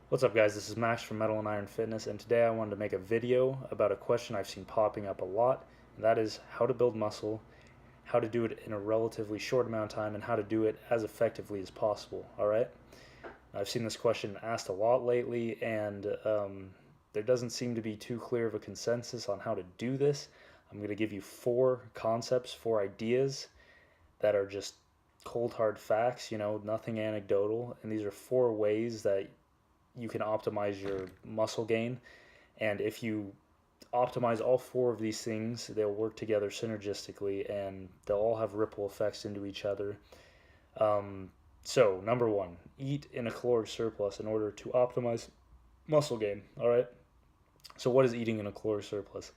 What's up, guys? This is Max from Metal and Iron Fitness, and today I wanted to make a video about a question I've seen popping up a lot, and that is how to build muscle, how to do it in a relatively short amount of time, and how to do it as effectively as possible. All right? I've seen this question asked a lot lately, and there doesn't seem to be too clear of a consensus on how to do this. I'm going to give you four concepts, four ideas that are just cold hard facts, nothing anecdotal, and these are four ways that you can optimize your muscle gain. And if you optimize all four of these things, they'll work together synergistically and they'll all have ripple effects into each other. So, number one, eat in a caloric surplus in order to optimize muscle gain. All right. So, what is eating in a caloric surplus?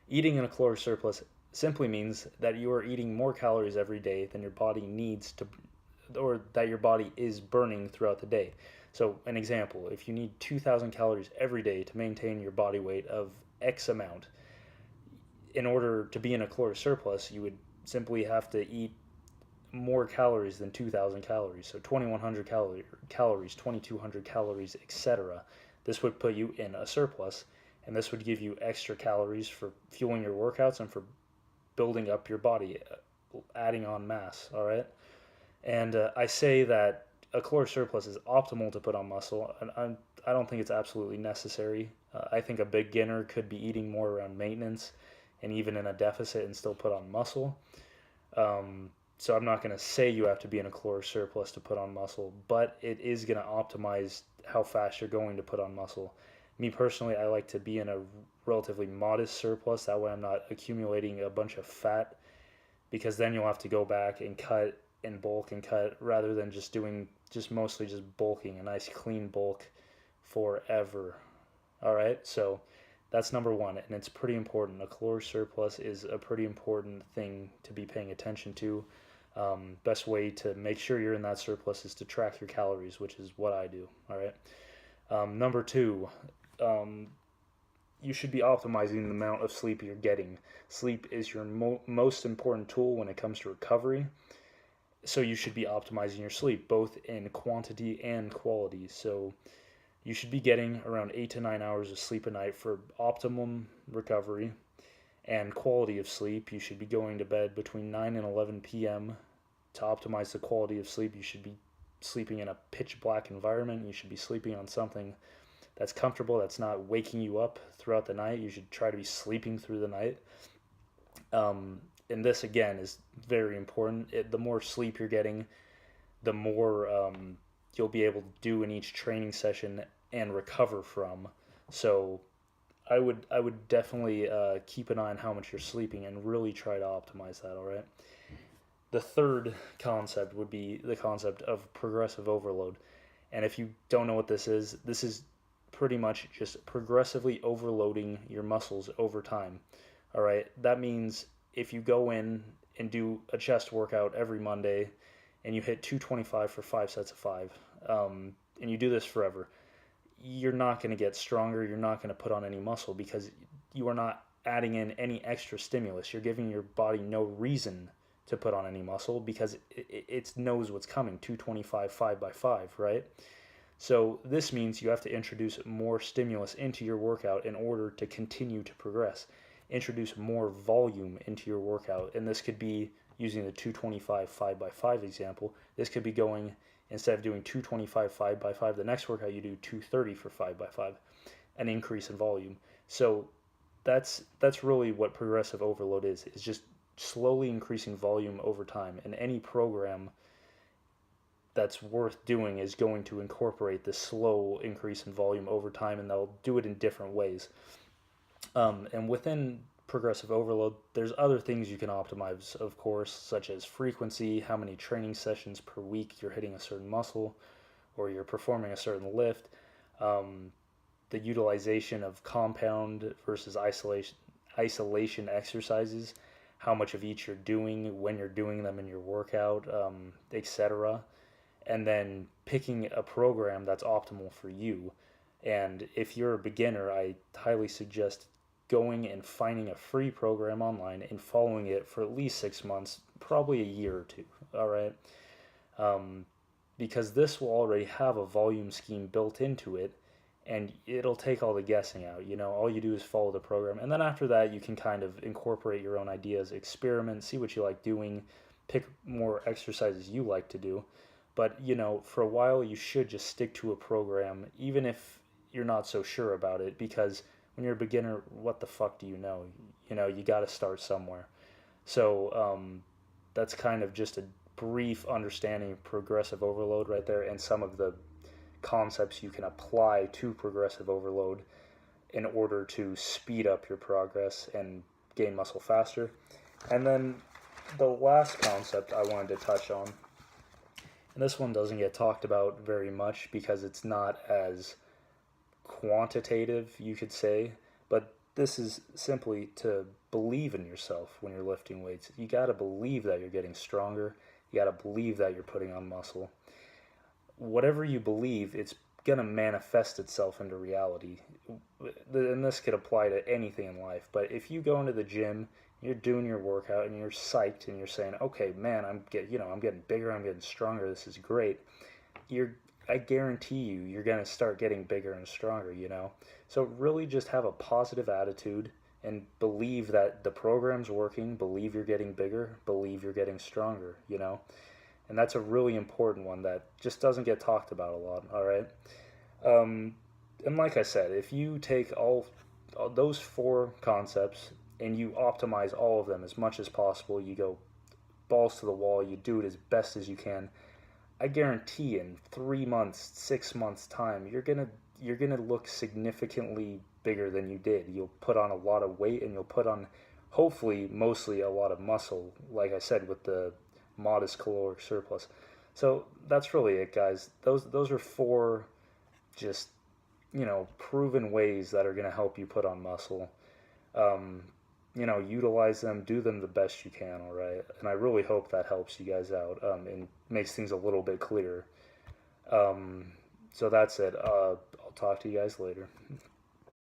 Eating in a caloric surplus simply means that you are eating more calories every day than your body needs to, or that your body is burning throughout the day. So, an example, if you need 2,000 calories every day to maintain your body weight of X amount, in order to be in a caloric surplus, you would simply have to eat more calories than 2,000 calories. So, 2,100 calories, 2,200 calories, etc. This would put you in a surplus, and this would give you extra calories for fueling your workouts and for building up your body, adding on mass. All right. And I say that a caloric surplus is optimal to put on muscle, and I don't think it's absolutely necessary. I think a beginner could be eating more around maintenance and even in a deficit and still put on muscle. So I'm not going to say you have to be in a caloric surplus to put on muscle, but it is going to optimize how fast you're going to put on muscle. Me personally, I like to be in a relatively modest surplus. That way I'm not accumulating a bunch of fat, because then you'll have to go back and cut and bulk and cut rather than just mostly just bulking, a nice clean bulk forever. All right, so that's number one, and it's pretty important. A caloric surplus is a pretty important thing to be paying attention to. Best way to make sure you're in that surplus is to track your calories, which is what I do. All right. Number two, you should be optimizing the amount of sleep you're getting. Sleep is your most important tool when it comes to recovery. So you should be optimizing your sleep, both in quantity and quality. So you should be getting around 8 to 9 hours of sleep a night for optimum recovery. And quality of sleep, you should be going to bed between 9 and 11 p.m. To optimize the quality of sleep, you should be sleeping in a pitch black environment. You should be sleeping on something that's comfortable, that's not waking you up throughout the night. You should try to be sleeping through the night. And this, again, is very important. The more sleep you're getting, the more you'll be able to do in each training session and recover from. So I would definitely keep an eye on how much you're sleeping and really try to optimize that. All right. The third concept would be the concept of progressive overload. And if you don't know what this is pretty much just progressively overloading your muscles over time. All right. That means if you go in and do a chest workout every Monday and you hit 225 for 5 sets of 5, and you do this forever, you're not going to get stronger. You're not going to put on any muscle because you are not adding in any extra stimulus. You're giving your body no reason to put on any muscle because it knows what's coming, 225 5 by 5, right? So this means you have to introduce more stimulus into your workout in order to continue to progress. Introduce more volume into your workout, and this could be using the 225 5 by 5 example. This could be going, instead of doing 225 5 by 5, the next workout you do 230 for 5 by 5, an increase in volume. So that's really what progressive overload is just slowly increasing volume over time. And any program that's worth doing is going to incorporate this slow increase in volume over time, and they'll do it in different ways. And within progressive overload, there's other things you can optimize, of course, such as frequency, how many training sessions per week you're hitting a certain muscle, or you're performing a certain lift, the utilization of compound versus isolation exercises, how much of each you're doing, when you're doing them in your workout, etc. And then picking a program that's optimal for you. And if you're a beginner, I highly suggest going and finding a free program online and following it for at least 6 months, probably a year or two. All right. Because this will already have a volume scheme built into it, and it'll take all the guessing out. All you do is follow the program, and then after that, you can kind of incorporate your own ideas, experiment, see what you like doing, pick more exercises you like to do. But for a while, you should just stick to a program, even if you're not so sure about it, because when you're a beginner, what the fuck do you know? You got to start somewhere. So that's kind of just a brief understanding of progressive overload right there, and some of the concepts you can apply to progressive overload in order to speed up your progress and gain muscle faster. And then the last concept I wanted to touch on, and this one doesn't get talked about very much because it's not as quantitative, you could say, but this is simply to believe in yourself when you're lifting weights. You got to believe that you're getting stronger. You got to believe that you're putting on muscle. Whatever you believe, it's going to manifest itself into reality. And this could apply to anything in life. But if you go into the gym, you're doing your workout and you're psyched and you're saying, okay, man, I'm getting bigger, I'm getting stronger, this is great. I guarantee you're going to start getting bigger and stronger, So really just have a positive attitude and believe that the program's working, believe you're getting bigger, believe you're getting stronger, And that's a really important one that just doesn't get talked about a lot, all right? And like I said, if you take all those 4 concepts and you optimize all of them as much as possible, you go balls to the wall, you do it as best as you can, I guarantee in 3 months, 6 months time, you're gonna look significantly bigger than you did. You'll put on a lot of weight, and you'll put on, hopefully, mostly a lot of muscle, like I said, with the modest caloric surplus. So that's really it, guys. Those are 4 just, proven ways that are going to help you put on muscle. Utilize them, do them the best you can, all right? And I really hope that helps you guys out and makes things a little bit clearer. So that's it. I'll talk to you guys later.